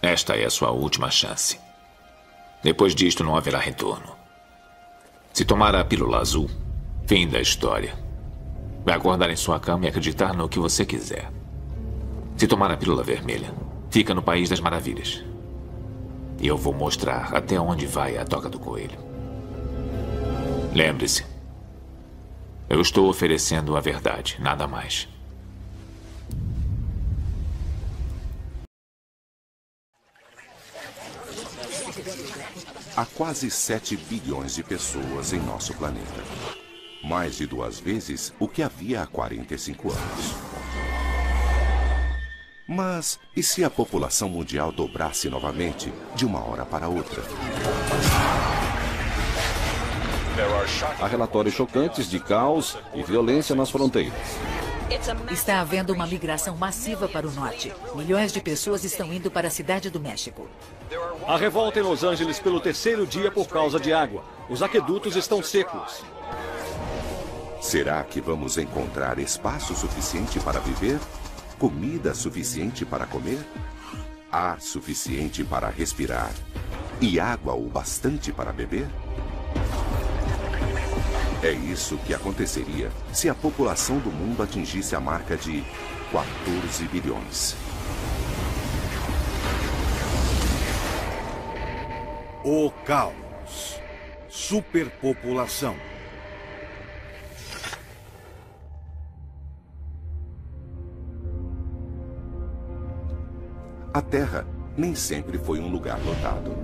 Esta é a sua última chance. Depois disto, não haverá retorno. Se tomar a pílula azul, fim da história. Vai acordar em sua cama e acreditar no que você quiser. Se tomar a pílula vermelha, fica no País das Maravilhas. E eu vou mostrar até onde vai a toca do coelho. Lembre-se, eu estou oferecendo a verdade, nada mais. Há quase 7 bilhões de pessoas em nosso planeta. Mais de 2 vezes o que havia há 45 anos. Mas e se a população mundial dobrasse novamente, de uma hora para outra? Há relatórios chocantes de caos e violência nas fronteiras. Está havendo uma migração massiva para o norte. Milhões de pessoas estão indo para a cidade do México. Há revolta em Los Angeles pelo 3º dia por causa de água. Os aquedutos estão secos. Será que vamos encontrar espaço suficiente para viver? Comida suficiente para comer? Ar suficiente para respirar? E água o bastante para beber? É isso que aconteceria se a população do mundo atingisse a marca de 14 bilhões. O caos. Superpopulação. A Terra nem sempre foi um lugar lotado.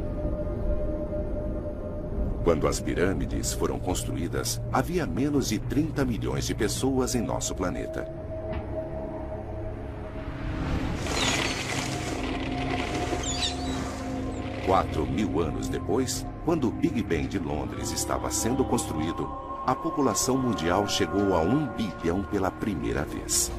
Quando as pirâmides foram construídas, havia menos de 30 milhões de pessoas em nosso planeta. Quatro 1000 anos depois, quando o Big Bang de Londres estava sendo construído, a população mundial chegou a 1 bilhão pela primeira vez.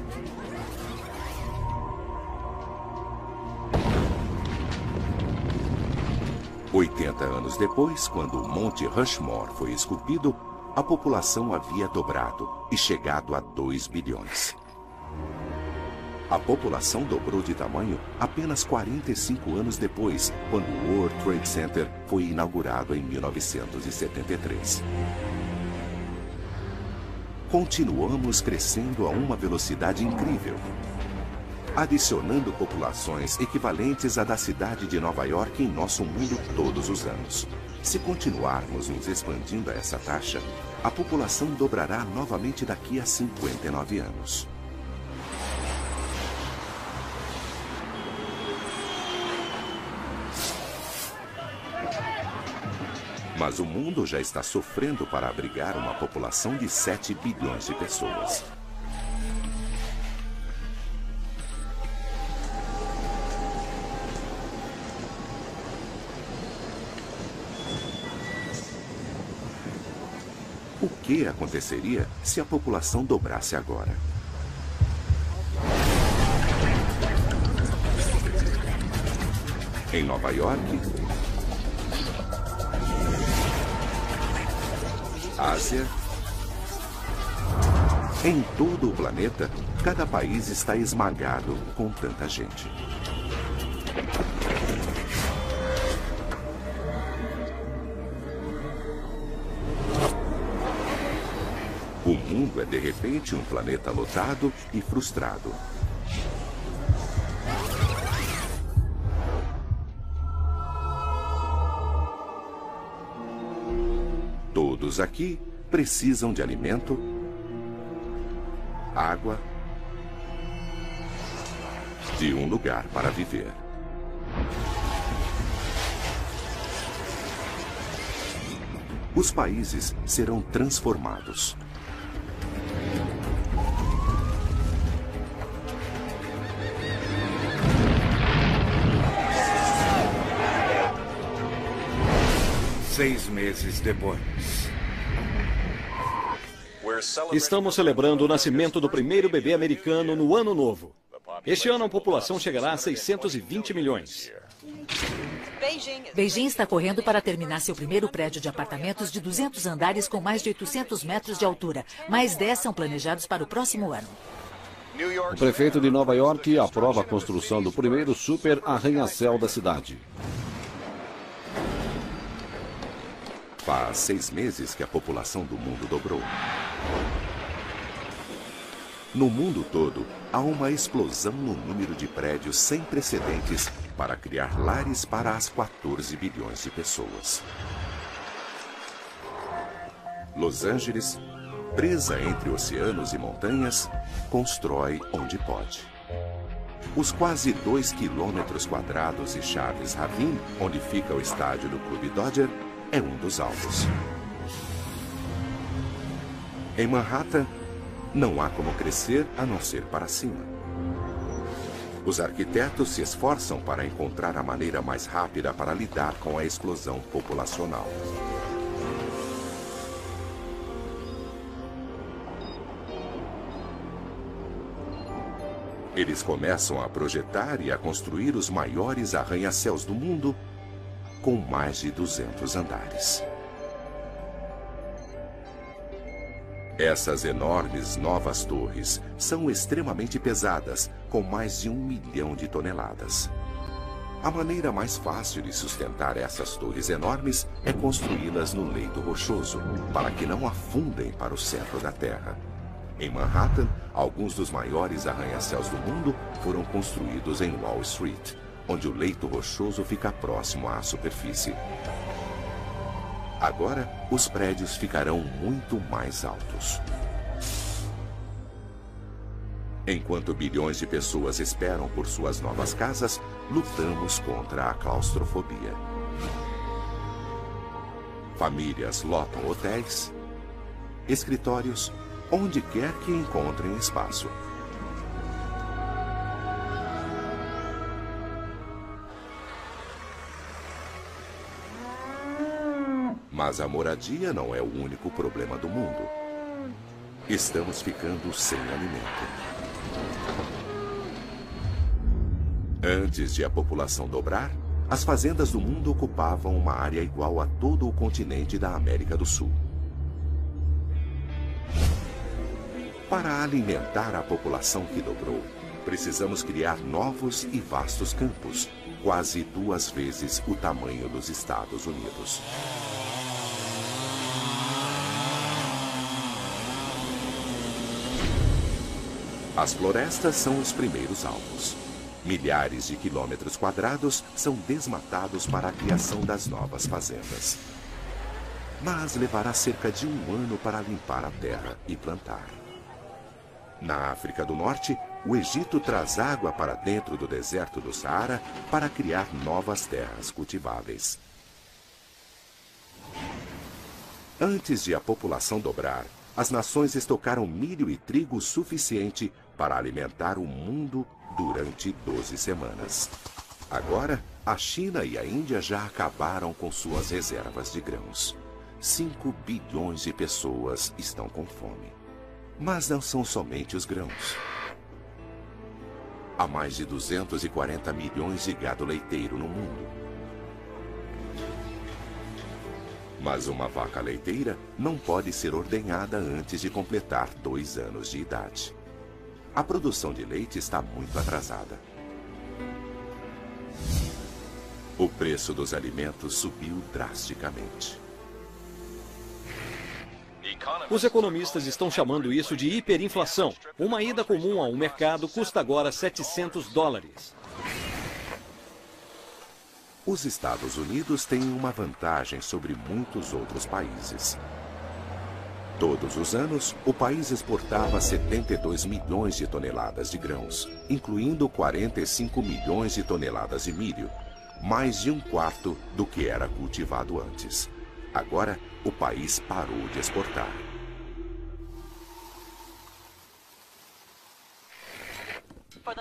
$80 anos depois, quando o Monte Rushmore foi esculpido, a população havia dobrado e chegado a 2 bilhões. A população dobrou de tamanho apenas 45 anos depois, quando o World Trade Center foi inaugurado em 1973. Continuamos crescendo a uma velocidade incrível, adicionando populações equivalentes à da cidade de Nova York em nosso mundo todos os anos. Se continuarmos nos expandindo a essa taxa, a população dobrará novamente daqui a 59 anos. Mas o mundo já está sofrendo para abrigar uma população de 7 bilhões de pessoas. O que aconteceria se a população dobrasse agora? Em Nova York, Ásia, em todo o planeta, cada país está esmagado com tanta gente. O mundo é, de repente, um planeta lotado e frustrado. Todos aqui precisam de alimento, água, de um lugar para viver. Os países serão transformados. Seis meses depois. Estamos celebrando o nascimento do primeiro bebê americano no Ano Novo. Este ano a população chegará a 620 milhões. Beijing está correndo para terminar seu primeiro prédio de apartamentos de 200 andares com mais de 800 metros de altura. Mais 10 são planejados para o próximo ano. O prefeito de Nova York aprova a construção do primeiro super arranha-céu da cidade. Faz 6 meses que a população do mundo dobrou. No mundo todo, há uma explosão no número de prédios sem precedentes para criar lares para as 14 bilhões de pessoas. Los Angeles, presa entre oceanos e montanhas, constrói onde pode. Os quase 2 quilômetros quadrados de Charles Ravine, onde fica o estádio do Clube Dodger, é um dos alvos. Em Manhattan, não há como crescer a não ser para cima. Os arquitetos se esforçam para encontrar a maneira mais rápida para lidar com a explosão populacional. Eles começam a projetar e a construir os maiores arranha-céus do mundo, com mais de 200 andares. Essas enormes novas torres são extremamente pesadas, com mais de 1 milhão de toneladas. A maneira mais fácil de sustentar essas torres enormes é construí-las no leito rochoso, para que não afundem para o centro da Terra. Em Manhattan, alguns dos maiores arranha-céus do mundo foram construídos em Wall Street, onde o leito rochoso fica próximo à superfície. Agora, os prédios ficarão muito mais altos. Enquanto bilhões de pessoas esperam por suas novas casas, lutamos contra a claustrofobia. Famílias lotam hotéis, escritórios, onde quer que encontrem espaço. Mas a moradia não é o único problema do mundo. Estamos ficando sem alimento. Antes de a população dobrar, as fazendas do mundo ocupavam uma área igual a todo o continente da América do Sul. Para alimentar a população que dobrou, precisamos criar novos e vastos campos, quase 2 vezes o tamanho dos Estados Unidos. As florestas são os primeiros alvos. Milhares de quilômetros quadrados são desmatados para a criação das novas fazendas. Mas levará cerca de 1 ano para limpar a terra e plantar. Na África do Norte, o Egito traz água para dentro do deserto do Saara para criar novas terras cultiváveis. Antes de a população dobrar, as nações estocaram milho e trigo suficiente para alimentar o mundo durante 12 semanas. Agora, a China e a Índia já acabaram com suas reservas de grãos. 5 bilhões de pessoas estão com fome. Mas não são somente os grãos. Há mais de 240 milhões de gado leiteiro no mundo. Mas uma vaca leiteira não pode ser ordenhada antes de completar 2 anos de idade. A produção de leite está muito atrasada. O preço dos alimentos subiu drasticamente. Os economistas estão chamando isso de hiperinflação. Uma ida comum a um mercado custa agora $700. Os Estados Unidos têm uma vantagem sobre muitos outros países. Todos os anos, o país exportava 72 milhões de toneladas de grãos, incluindo 45 milhões de toneladas de milho, mais de 1/4 do que era cultivado antes. Agora, o país parou de exportar.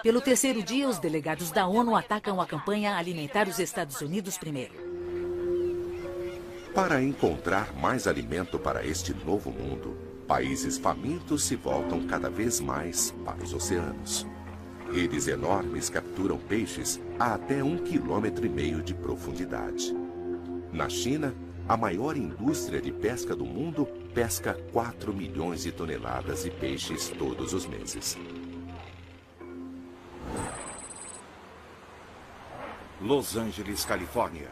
Pelo 3º dia, os delegados da ONU atacam a campanha Alimentar os Estados Unidos Primeiro. Para encontrar mais alimento para este novo mundo, países famintos se voltam cada vez mais para os oceanos. Redes enormes capturam peixes a até 1,5 km de profundidade. Na China, a maior indústria de pesca do mundo pesca 4 milhões de toneladas de peixes todos os meses. Los Angeles, Califórnia.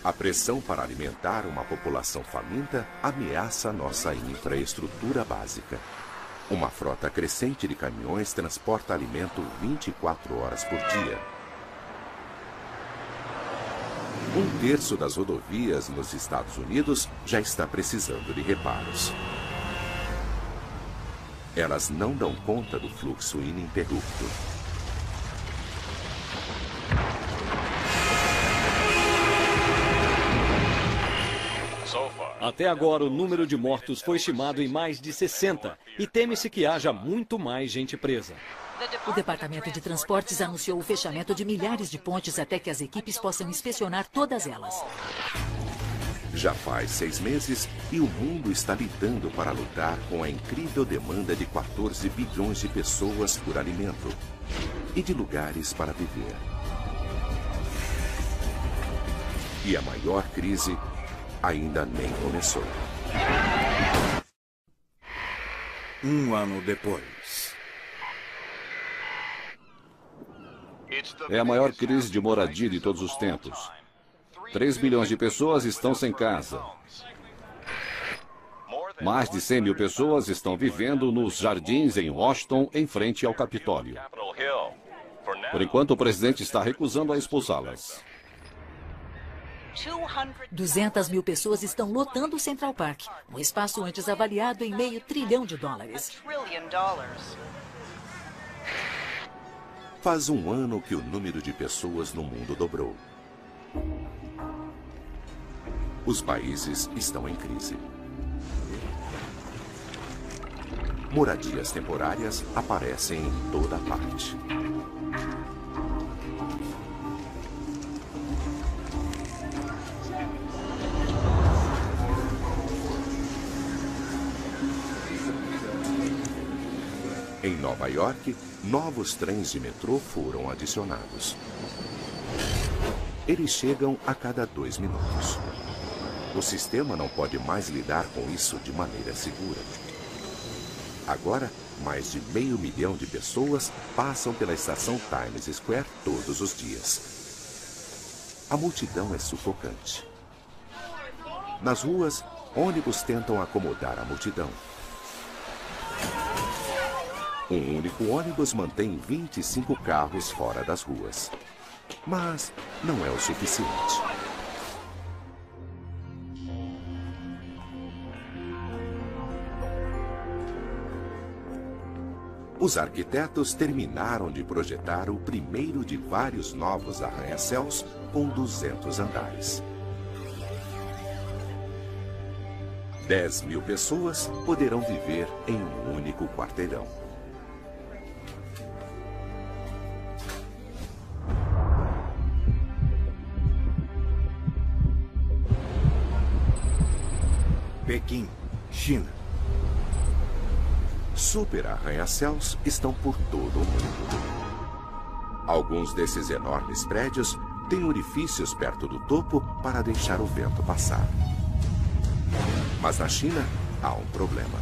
A pressão para alimentar uma população faminta ameaça nossa infraestrutura básica. Uma frota crescente de caminhões transporta alimento 24 horas por dia. Um terço das rodovias nos Estados Unidos já está precisando de reparos. Elas não dão conta do fluxo ininterrupto. Até agora, o número de mortos foi estimado em mais de 60 e teme-se que haja muito mais gente presa. O Departamento de Transportes anunciou o fechamento de milhares de pontes até que as equipes possam inspecionar todas elas. Já faz 6 meses e o mundo está lidando para lutar com a incrível demanda de 14 bilhões de pessoas por alimento e de lugares para viver. E a maior crise ainda nem começou. Um ano depois. É a maior crise de moradia de todos os tempos. 3 bilhões de pessoas estão sem casa. Mais de 100 mil pessoas estão vivendo nos jardins em Washington, em frente ao Capitólio. Por enquanto, o presidente está recusando a expulsá-las. 200 mil pessoas estão lotando o Central Park, um espaço antes avaliado em $500 bilhão. Faz um ano que o número de pessoas no mundo dobrou. Os países estão em crise. Moradias temporárias aparecem em toda parte. Em Nova York, novos trens de metrô foram adicionados. Eles chegam a cada 2 minutos. O sistema não pode mais lidar com isso de maneira segura. Agora, mais de 500 mil de pessoas passam pela estação Times Square todos os dias. A multidão é sufocante. Nas ruas, ônibus tentam acomodar a multidão. Um único ônibus mantém 25 carros fora das ruas. Mas não é o suficiente. Os arquitetos terminaram de projetar o primeiro de vários novos arranha-céus com 200 andares. 10 mil pessoas poderão viver em um único quarteirão. Pequim, China. Super arranha-céus estão por todo o mundo. Alguns desses enormes prédios têm orifícios perto do topo para deixar o vento passar. Mas na China há um problema.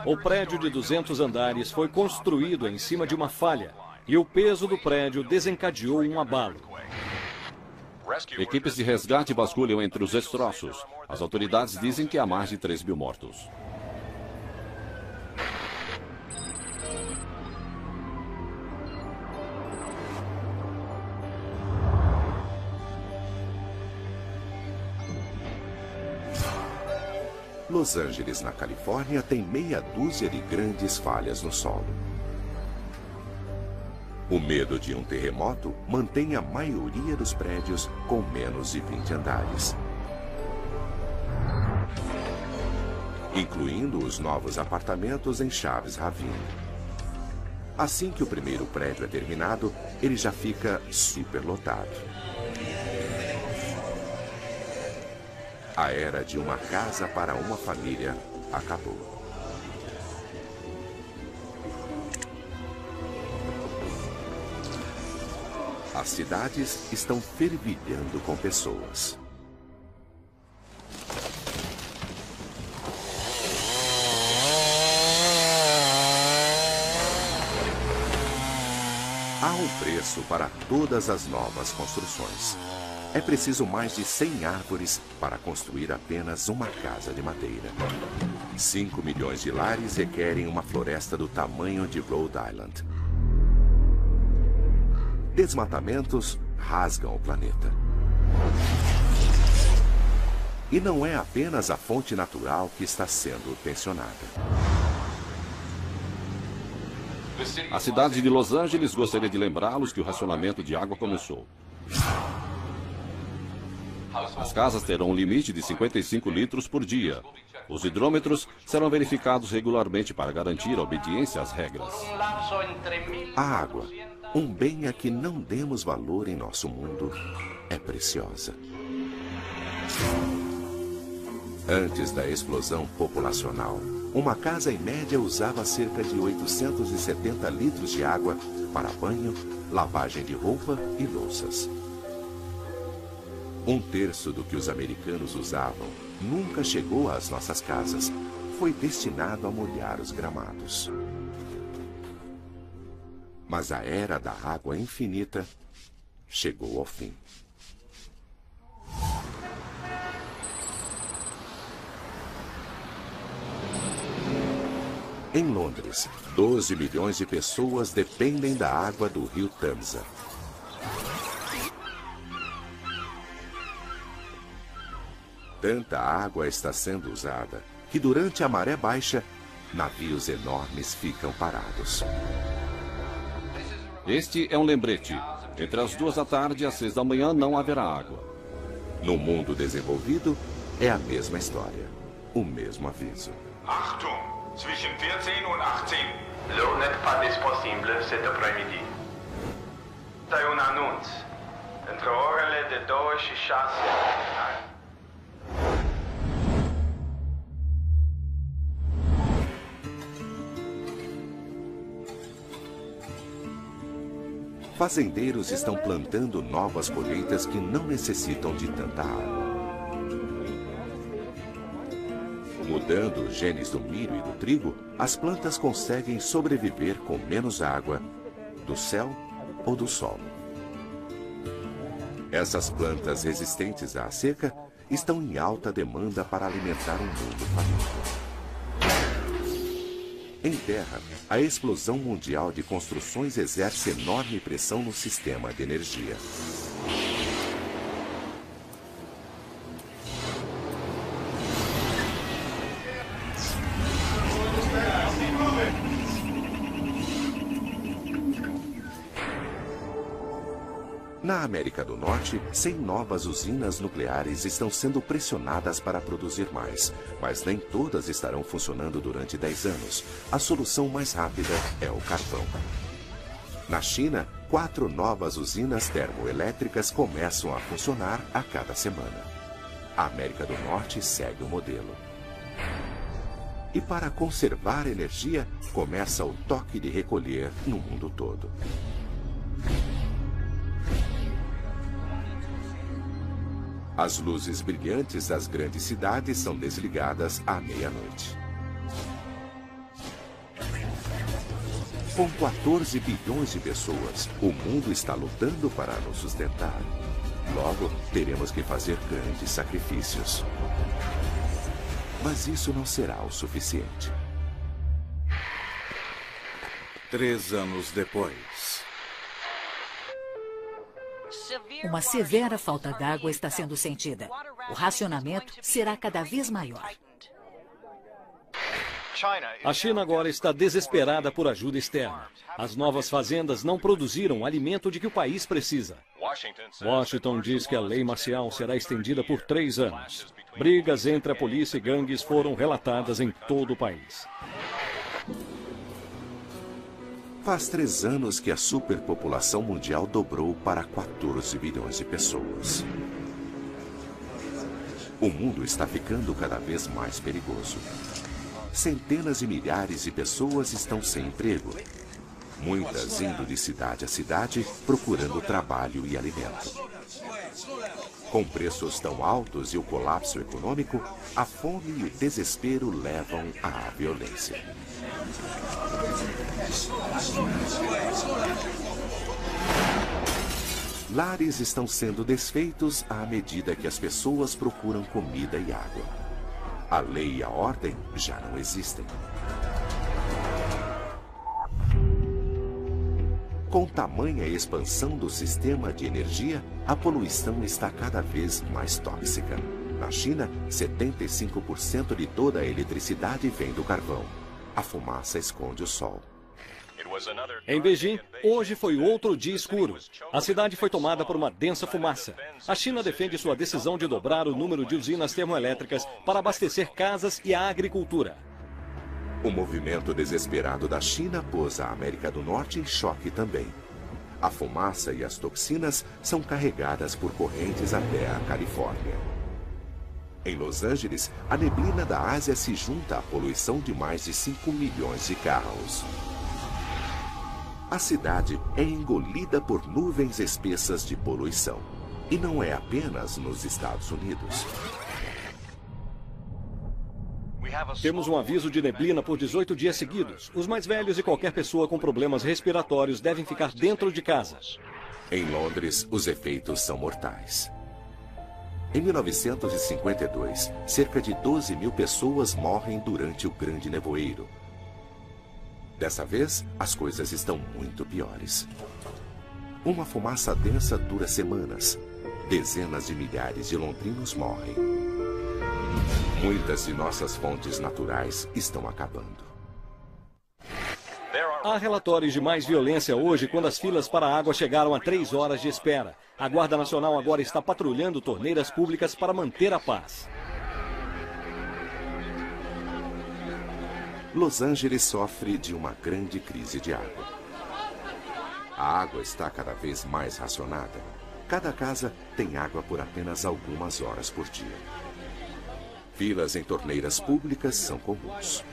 O prédio de 200 andares foi construído em cima de uma falha e o peso do prédio desencadeou um abalo. Equipes de resgate vasculham entre os destroços. As autoridades dizem que há mais de 3 mil mortos. Los Angeles, na Califórnia, tem meia dúzia de grandes falhas no solo. O medo de um terremoto mantém a maioria dos prédios com menos de 20 andares, incluindo os novos apartamentos em Chaves Ravine. Assim que o primeiro prédio é terminado, ele já fica superlotado. A era de uma casa para uma família acabou. As cidades estão fervilhando com pessoas. um preço para todas as novas construções. É preciso mais de 100 árvores para construir apenas uma casa de madeira. 5 milhões de lares requerem uma floresta do tamanho de Rhode Island. Desmatamentos rasgam o planeta. E não é apenas a fonte natural que está sendo tensionada. A cidade de Los Angeles gostaria de lembrá-los que o racionamento de água começou. As casas terão um limite de 55 litros por dia. Os hidrômetros serão verificados regularmente para garantir a obediência às regras. A água, um bem a que não demos valor em nosso mundo, é preciosa. Antes da explosão populacional, uma casa em média usava cerca de 870 litros de água para banho, lavagem de roupa e louças. 1/3 do que os americanos usavam nunca chegou às nossas casas. Foi destinado a molhar os gramados. Mas a era da água infinita chegou ao fim. Em Londres, 12 milhões de pessoas dependem da água do rio Tamsa. Tanta água está sendo usada que durante a maré baixa, navios enormes ficam parados. Este é um lembrete. Entre as 2 da tarde e as 6 da manhã não haverá água. No mundo desenvolvido, é a mesma história, o mesmo aviso. Achtung! Zwischen 14 und 18. L'eau n'est pas disponible cet après-midi. C'est un annonce. Entre orele de 2 și 6. Fazendeiros estão plantando novas colheitas que não necessitam de tanta água. Mudando os genes do milho e do trigo, as plantas conseguem sobreviver com menos água, do céu ou do sol. Essas plantas resistentes à seca estão em alta demanda para alimentar um mundo faminto. Em terra, a explosão mundial de construções exerce enorme pressão no sistema de energia. Na América do Norte, 100 novas usinas nucleares estão sendo pressionadas para produzir mais, mas nem todas estarão funcionando durante 10 anos. A solução mais rápida é o carvão. Na China, 4 novas usinas termoelétricas começam a funcionar a cada semana. A América do Norte segue o modelo. E para conservar energia, começa o toque de recolher no mundo todo. As luzes brilhantes das grandes cidades são desligadas à meia-noite. Com 14 bilhões de pessoas, o mundo está lutando para nos sustentar. Logo, teremos que fazer grandes sacrifícios. Mas isso não será o suficiente. 3 anos depois. Uma severa falta d'água está sendo sentida. O racionamento será cada vez maior. A China agora está desesperada por ajuda externa. As novas fazendas não produziram o alimento de que o país precisa. Washington diz que a lei marcial será estendida por 3 anos. Brigas entre a polícia e gangues foram relatadas em todo o país. Faz 3 anos que a superpopulação mundial dobrou para 14 bilhões de pessoas. O mundo está ficando cada vez mais perigoso. Centenas de milhares de pessoas estão sem emprego. Muitas indo de cidade a cidade procurando trabalho e alimento. Com preços tão altos e o colapso econômico, a fome e o desespero levam à violência. Lares estão sendo desfeitos à medida que as pessoas procuram comida e água. A lei e a ordem já não existem. Com tamanha expansão do sistema de energia, a poluição está cada vez mais tóxica. Na China, 75% de toda a eletricidade vem do carvão. A fumaça esconde o sol. Em Beijing, hoje foi outro dia escuro. A cidade foi tomada por uma densa fumaça. A China defende sua decisão de dobrar o número de usinas termoelétricas para abastecer casas e a agricultura. O movimento desesperado da China pôs a América do Norte em choque também. A fumaça e as toxinas são carregadas por correntes até a Califórnia. Em Los Angeles, a neblina da Ásia se junta à poluição de mais de 5 milhões de carros. A cidade é engolida por nuvens espessas de poluição. E não é apenas nos Estados Unidos. Temos um aviso de neblina por 18 dias seguidos. Os mais velhos e qualquer pessoa com problemas respiratórios devem ficar dentro de casa. Em Londres, os efeitos são mortais. Em 1952, cerca de 12 mil pessoas morrem durante o Grande Nevoeiro. Dessa vez, as coisas estão muito piores. Uma fumaça densa dura semanas. Dezenas de milhares de londrinos morrem. Muitas de nossas fontes naturais estão acabando. Há relatórios de mais violência hoje quando as filas para a água chegaram a 3 horas de espera. A Guarda Nacional agora está patrulhando torneiras públicas para manter a paz. Los Angeles sofre de uma grande crise de água. A água está cada vez mais racionada. Cada casa tem água por apenas algumas horas por dia. Filas em torneiras públicas são comuns.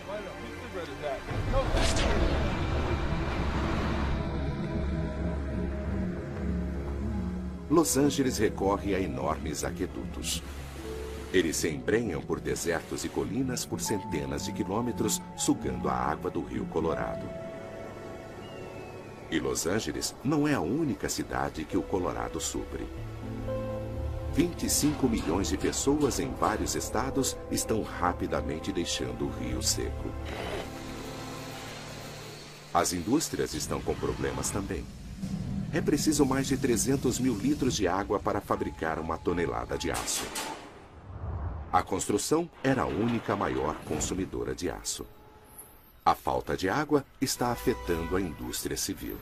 Los Angeles recorre a enormes aquedutos. Eles se embrenham por desertos e colinas por centenas de quilômetros, sugando a água do rio Colorado. E Los Angeles não é a única cidade que o Colorado supre. 25 milhões de pessoas em vários estados estão rapidamente deixando o rio seco. As indústrias estão com problemas também. É preciso mais de 300 mil litros de água para fabricar uma tonelada de aço. A construção era a única maior consumidora de aço. A falta de água está afetando a indústria civil.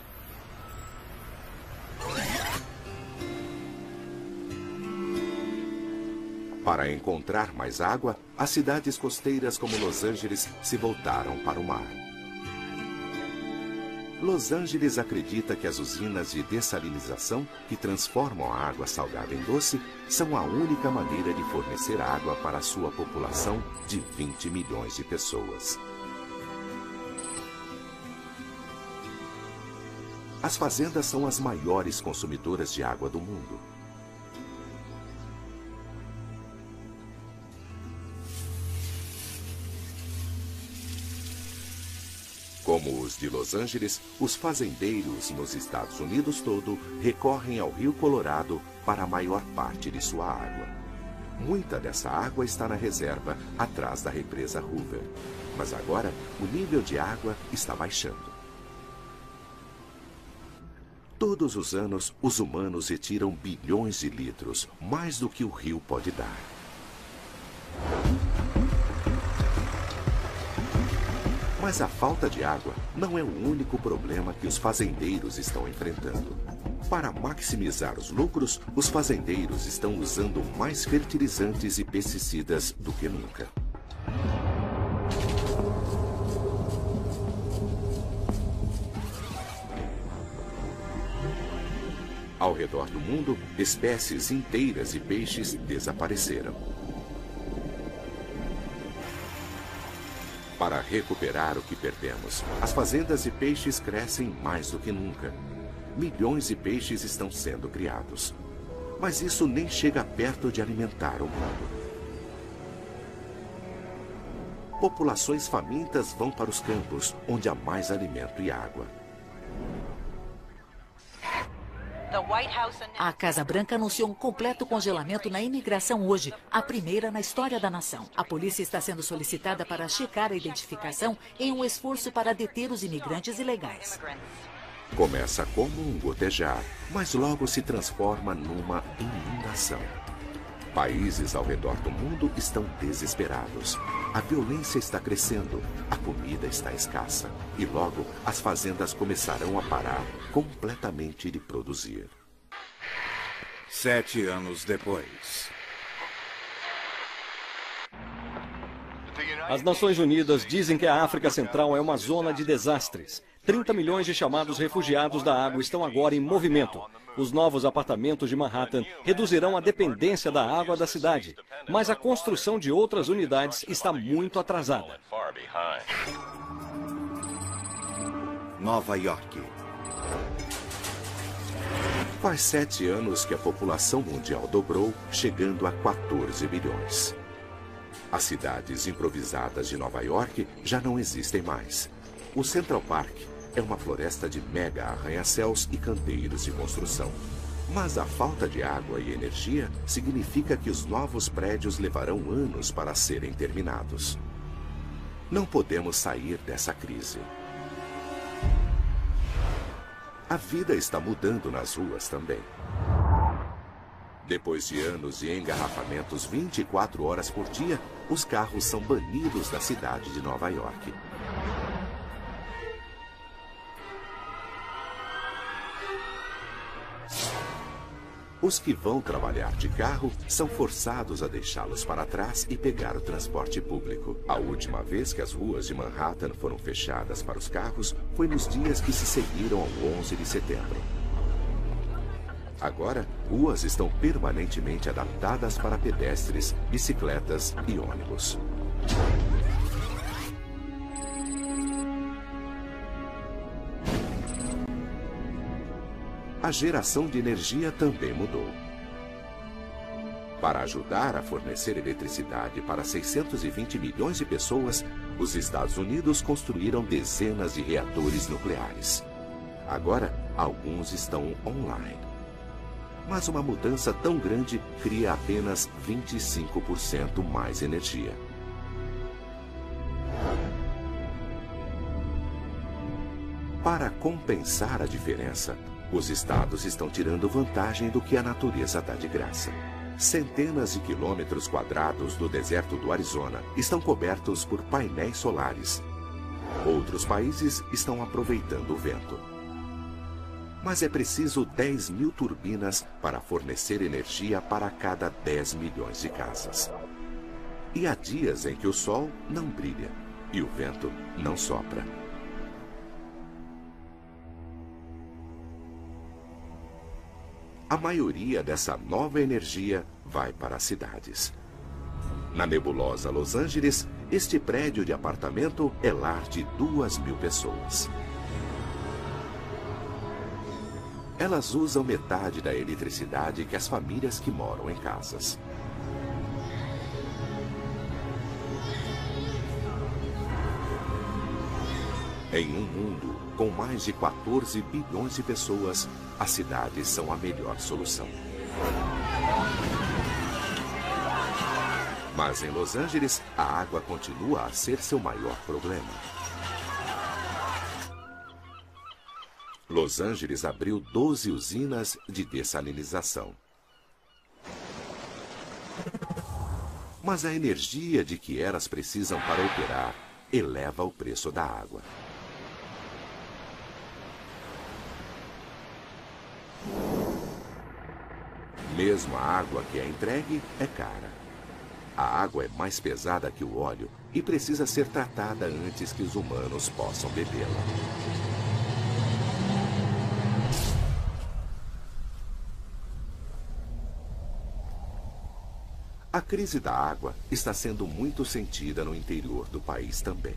Para encontrar mais água, as cidades costeiras como Los Angeles se voltaram para o mar. Los Angeles acredita que as usinas de dessalinização, que transformam a água salgada em doce, são a única maneira de fornecer água para a sua população de 20 milhões de pessoas. As fazendas são as maiores consumidoras de água do mundo. Como os de Los Angeles, os fazendeiros nos Estados Unidos todo recorrem ao rio Colorado para a maior parte de sua água. Muita dessa água está na reserva atrás da represa Hoover. Mas agora, o nível de água está baixando. Todos os anos, os humanos retiram bilhões de litros, mais do que o rio pode dar. Mas a falta de água não é o único problema que os fazendeiros estão enfrentando. Para maximizar os lucros, os fazendeiros estão usando mais fertilizantes e pesticidas do que nunca. Ao redor do mundo, espécies inteiras de peixes desapareceram. Para recuperar o que perdemos, as fazendas de peixes crescem mais do que nunca. Milhões de peixes estão sendo criados. Mas isso nem chega perto de alimentar o mundo. Populações famintas vão para os campos, onde há mais alimento e água. A Casa Branca anunciou um completo congelamento na imigração hoje, a primeira na história da nação. A polícia está sendo solicitada para checar a identificação em um esforço para deter os imigrantes ilegais. Começa como um gotejar, mas logo se transforma numa inundação. Países ao redor do mundo estão desesperados. A violência está crescendo, a comida está escassa e logo as fazendas começarão a parar completamente de produzir. 7 anos depois. As Nações Unidas dizem que a África Central é uma zona de desastres. 30 milhões de chamados refugiados da água estão agora em movimento. Os novos apartamentos de Manhattan reduzirão a dependência da água da cidade, mas a construção de outras unidades está muito atrasada. Nova York. Faz 7 anos que a população mundial dobrou, chegando a 14 bilhões. As cidades improvisadas de Nova York já não existem mais. O Central Park é uma floresta de mega arranha-céus e canteiros de construção. Mas a falta de água e energia significa que os novos prédios levarão anos para serem terminados. Não podemos sair dessa crise. A vida está mudando nas ruas também. Depois de anos de engarrafamentos 24 horas por dia, os carros são banidos da cidade de Nova York. Os que vão trabalhar de carro são forçados a deixá-los para trás e pegar o transporte público. A última vez que as ruas de Manhattan foram fechadas para os carros foi nos dias que se seguiram ao 11 de setembro. Agora, ruas estão permanentemente adaptadas para pedestres, bicicletas e ônibus. A geração de energia também mudou. Para ajudar a fornecer eletricidade para 620 milhões de pessoas, os Estados Unidos construíram dezenas de reatores nucleares. Agora, alguns estão online. Mas uma mudança tão grande cria apenas 25% mais energia. Para compensar a diferença, os estados estão tirando vantagem do que a natureza dá de graça. Centenas de quilômetros quadrados do deserto do Arizona estão cobertos por painéis solares. Outros países estão aproveitando o vento. Mas é preciso 10 mil turbinas para fornecer energia para cada 10 milhões de casas. E há dias em que o sol não brilha e o vento não sopra. A maioria dessa nova energia vai para as cidades. Na nebulosa Los Angeles, este prédio de apartamento é lar de 2.000 pessoas. Elas usam metade da eletricidade que as famílias que moram em casas. Em um mundo com mais de 14 bilhões de pessoas, as cidades são a melhor solução. Mas em Los Angeles, a água continua a ser seu maior problema. Los Angeles abriu 12 usinas de dessalinização. Mas a energia de que elas precisam para operar eleva o preço da água. Mesmo a água que é entregue é cara. A água é mais pesada que o óleo e precisa ser tratada antes que os humanos possam bebê-la. A crise da água está sendo muito sentida no interior do país também.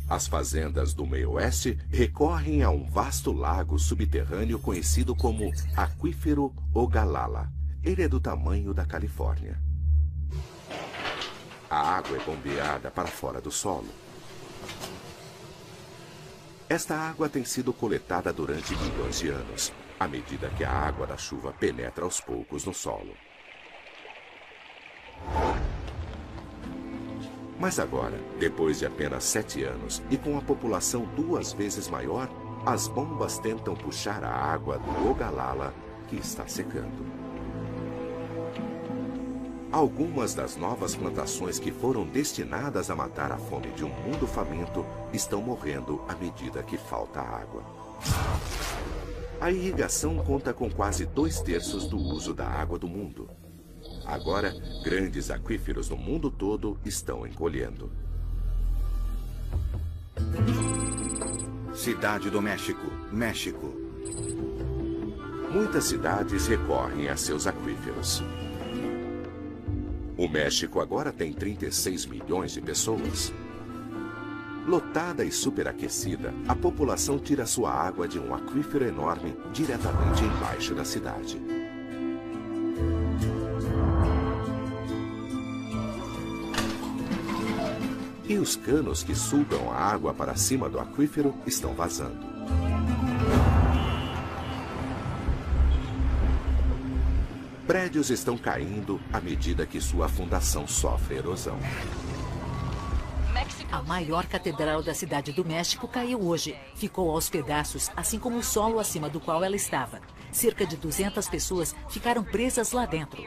As fazendas do meio-oeste recorrem a um vasto lago subterrâneo conhecido como Aquífero Ogallala. Ele é do tamanho da Califórnia. A água é bombeada para fora do solo. Esta água tem sido coletada durante milhões de anos, à medida que a água da chuva penetra aos poucos no solo. Mas agora, depois de apenas 7 anos e com a população 2 vezes maior, as bombas tentam puxar a água do Ogallala, que está secando. Algumas das novas plantações que foram destinadas a matar a fome de um mundo faminto estão morrendo à medida que falta água. A irrigação conta com quase 2/3 do uso da água do mundo. Agora, grandes aquíferos no mundo todo estão encolhendo. Cidade do México, México. Muitas cidades recorrem a seus aquíferos. O México agora tem 36 milhões de pessoas. Lotada e superaquecida, a população tira sua água de um aquífero enorme diretamente embaixo da cidade. E os canos que sugam a água para cima do aquífero estão vazando. Prédios estão caindo à medida que sua fundação sofre erosão. A maior catedral da cidade do México caiu hoje. Ficou aos pedaços, assim como o solo acima do qual ela estava. Cerca de 200 pessoas ficaram presas lá dentro.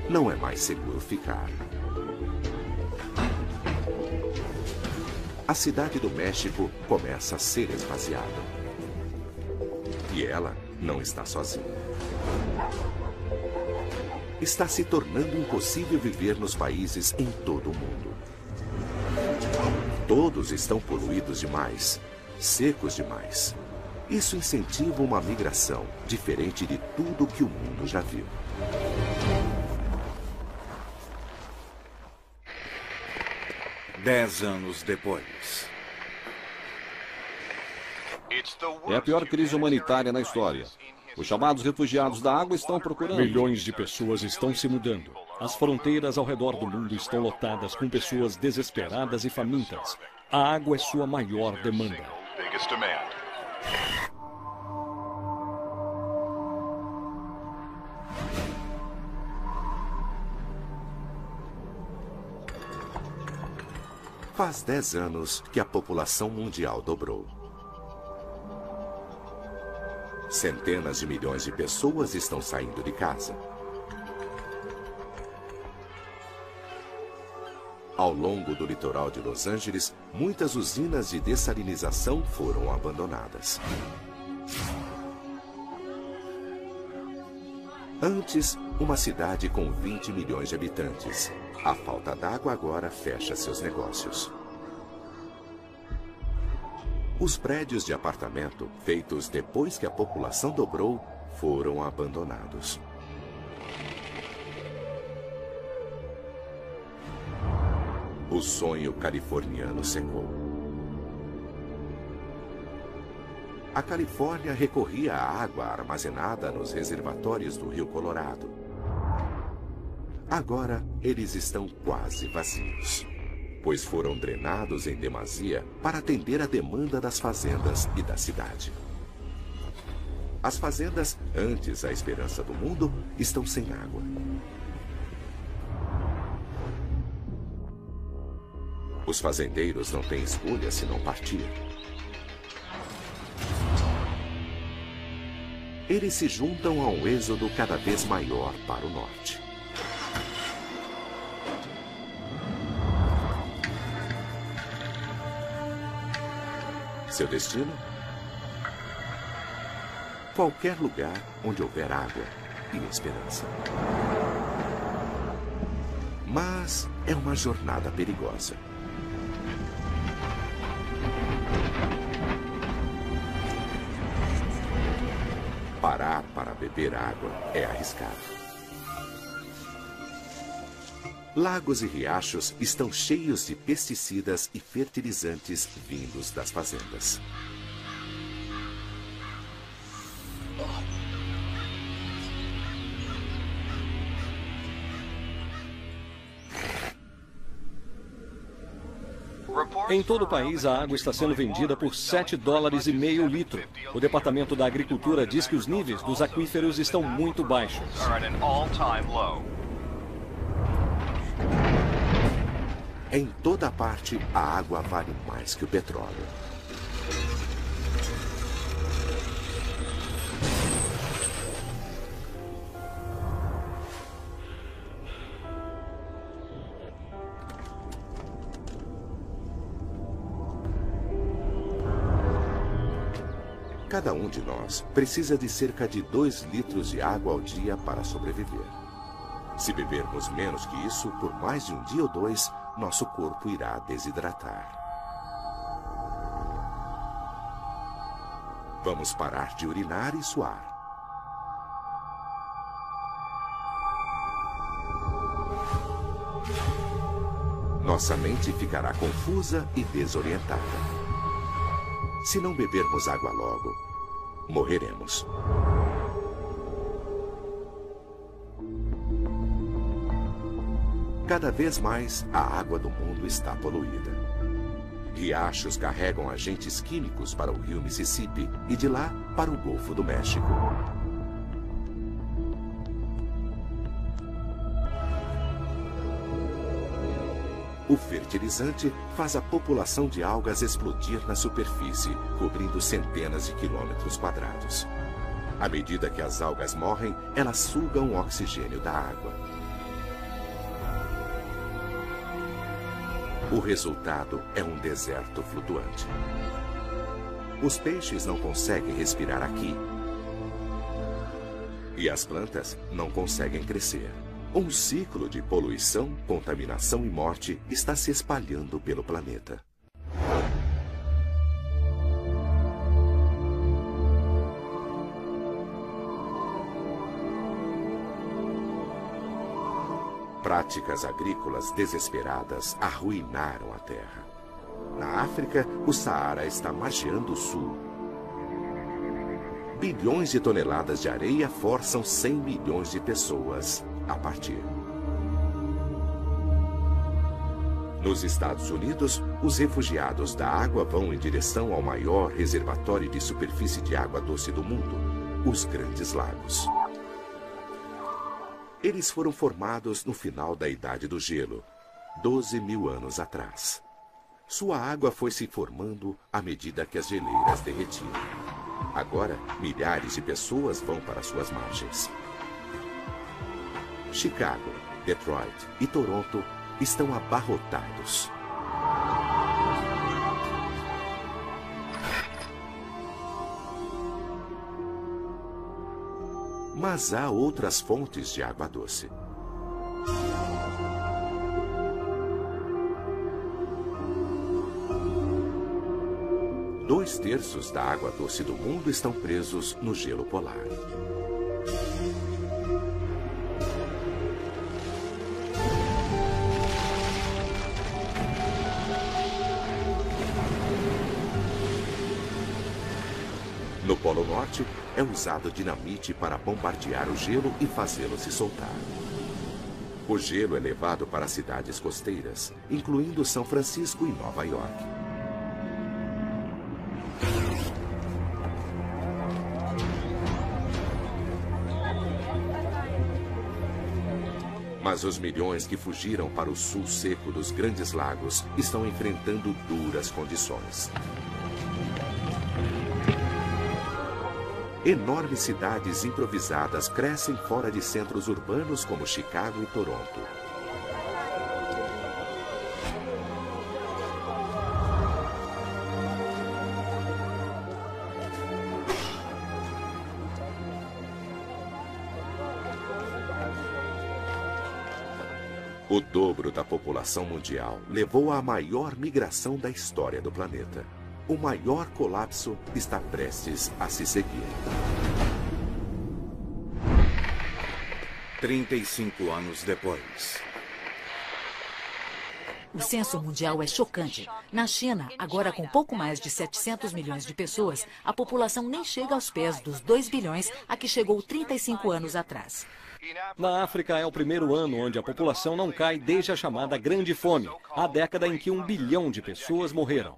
Não é mais seguro ficar. A cidade do México começa a ser esvaziada. E ela não está sozinha. Está se tornando impossível viver nos países em todo o mundo. Todos estão poluídos demais, secos demais. Isso incentiva uma migração diferente de tudo que o mundo já viu. Dez anos depois. É a pior crise humanitária na história. Os chamados refugiados da água estão procurando. Milhões de pessoas estão se mudando. As fronteiras ao redor do mundo estão lotadas com pessoas desesperadas e famintas. A água é sua maior demanda. Faz 10 anos que a população mundial dobrou. Centenas de milhões de pessoas estão saindo de casa. Ao longo do litoral de Los Angeles, muitas usinas de dessalinização foram abandonadas. Antes, uma cidade com 20 milhões de habitantes. A falta d'água agora fecha seus negócios. Os prédios de apartamento, feitos depois que a população dobrou, foram abandonados. O sonho californiano secou. A Califórnia recorria à água armazenada nos reservatórios do Rio Colorado. Agora, eles estão quase vazios, pois foram drenados em demasia para atender a demanda das fazendas e da cidade. As fazendas, antes a esperança do mundo, estão sem água. Os fazendeiros não têm escolha senão partir. Eles se juntam a um êxodo cada vez maior para o norte. Seu destino? Qualquer lugar onde houver água e esperança. Mas é uma jornada perigosa. Parar para beber água é arriscado. Lagos e riachos estão cheios de pesticidas e fertilizantes vindos das fazendas. Em todo o país, a água está sendo vendida por $7,50 o litro. O Departamento da Agricultura diz que os níveis dos aquíferos estão muito baixos. Em toda parte, a água vale mais que o petróleo. Cada um de nós precisa de cerca de 2 litros de água ao dia para sobreviver. Se bebermos menos que isso por mais de um dia ou 2, nosso corpo irá desidratar. Vamos parar de urinar e suar. Nossa mente ficará confusa e desorientada. Se não bebermos água logo, morreremos. Cada vez mais, a água do mundo está poluída. Riachos carregam agentes químicos para o rio Mississippi e de lá para o Golfo do México. O fertilizante faz a população de algas explodir na superfície, cobrindo centenas de quilômetros quadrados. À medida que as algas morrem, elas sugam o oxigênio da água. O resultado é um deserto flutuante. Os peixes não conseguem respirar aqui. E as plantas não conseguem crescer. Um ciclo de poluição, contaminação e morte está se espalhando pelo planeta. Práticas agrícolas desesperadas arruinaram a terra. Na África, o Saara está margeando o sul. Bilhões de toneladas de areia forçam 100 milhões de pessoas a partir. Nos Estados Unidos, os refugiados da água vão em direção ao maior reservatório de superfície de água doce do mundo, os Grandes Lagos. Eles foram formados no final da Idade do Gelo, 12 mil anos atrás. Sua água foi se formando à medida que as geleiras derretiam. Agora, milhares de pessoas vão para suas margens. Chicago, Detroit e Toronto estão abarrotados. Mas há outras fontes de água doce. Dois terços da água doce do mundo estão presos no gelo polar. No Polo Norte, é usado dinamite para bombardear o gelo e fazê-lo se soltar. O gelo é levado para cidades costeiras, incluindo São Francisco e Nova York. Mas os milhões que fugiram para o sul seco dos Grandes Lagos estão enfrentando duras condições. Enormes cidades improvisadas crescem fora de centros urbanos como Chicago e Toronto. O dobro da população mundial levou à maior migração da história do planeta. O maior colapso está prestes a se seguir. 35 anos depois. O censo mundial é chocante. Na China, agora com pouco mais de 700 milhões de pessoas, a população nem chega aos pés dos 2 bilhões a que chegou 35 anos atrás. Na África, é o primeiro ano onde a população não cai desde a chamada Grande Fome, a década em que 1 bilhão de pessoas morreram.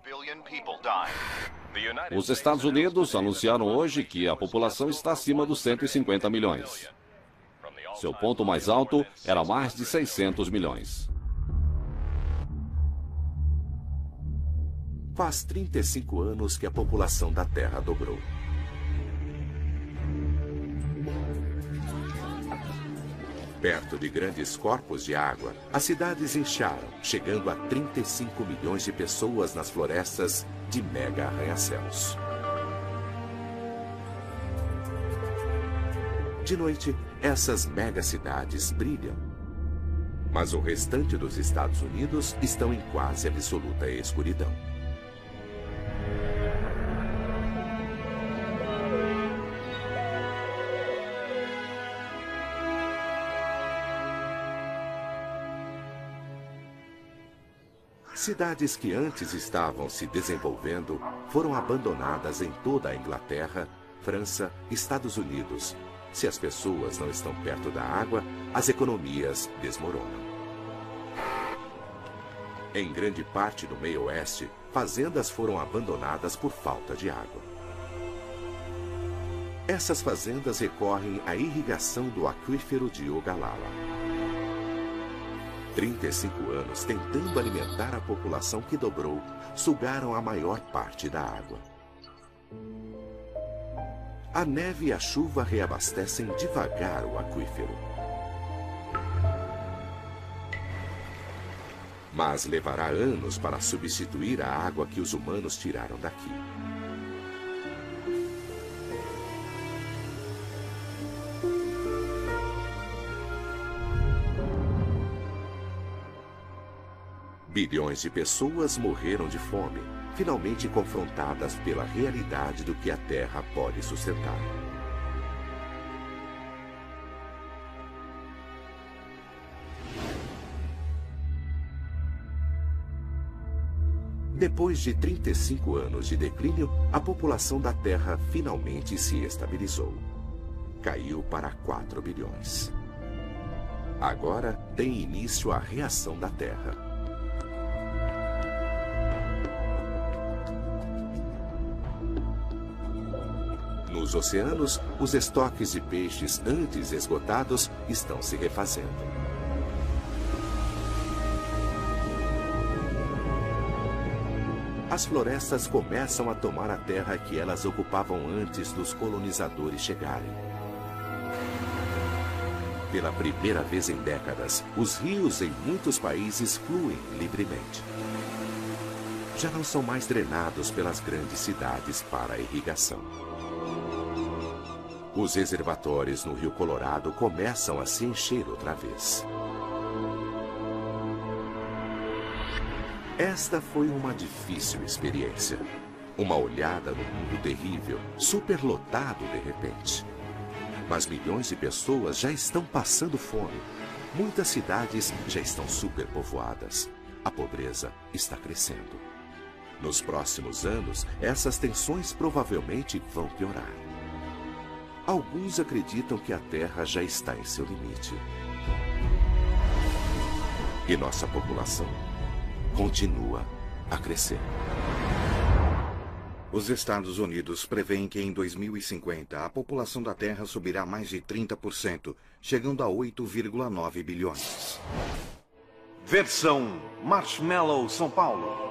Os Estados Unidos anunciaram hoje que a população está acima dos 150 milhões. Seu ponto mais alto era mais de 600 milhões. Faz 35 anos que a população da Terra dobrou. Perto de grandes corpos de água, as cidades incharam, chegando a 35 milhões de pessoas nas florestas de mega arranha-céus. De noite, essas megacidades brilham. Mas o restante dos Estados Unidos estão em quase absoluta escuridão. Cidades que antes estavam se desenvolvendo foram abandonadas em toda a Inglaterra, França, Estados Unidos. Se as pessoas não estão perto da água, as economias desmoronam. Em grande parte do meio oeste, fazendas foram abandonadas por falta de água. Essas fazendas recorrem à irrigação do aquífero de Ogallala. 35 anos tentando alimentar a população que dobrou, sugaram a maior parte da água. A neve e a chuva reabastecem devagar o aquífero. Mas levará anos para substituir a água que os humanos tiraram daqui. Bilhões de pessoas morreram de fome, finalmente confrontadas pela realidade do que a Terra pode sustentar. Depois de 35 anos de declínio, a população da Terra finalmente se estabilizou. Caiu para 4 bilhões. Agora tem início a reação da Terra. Nos oceanos, os estoques de peixes antes esgotados estão se refazendo. As florestas começam a tomar a terra que elas ocupavam antes dos colonizadores chegarem. Pela primeira vez em décadas, os rios em muitos países fluem livremente. Já não são mais drenados pelas grandes cidades para a irrigação. Os reservatórios no Rio Colorado começam a se encher outra vez. Esta foi uma difícil experiência. Uma olhada no mundo terrível, superlotado de repente. Mas milhões de pessoas já estão passando fome. Muitas cidades já estão superpovoadas. A pobreza está crescendo. Nos próximos anos, essas tensões provavelmente vão piorar. Alguns acreditam que a Terra já está em seu limite. E nossa população continua a crescer. Os Estados Unidos prevêem que em 2050 a população da Terra subirá mais de 30%, chegando a 8,9 bilhões. Versão Marshmallow São Paulo.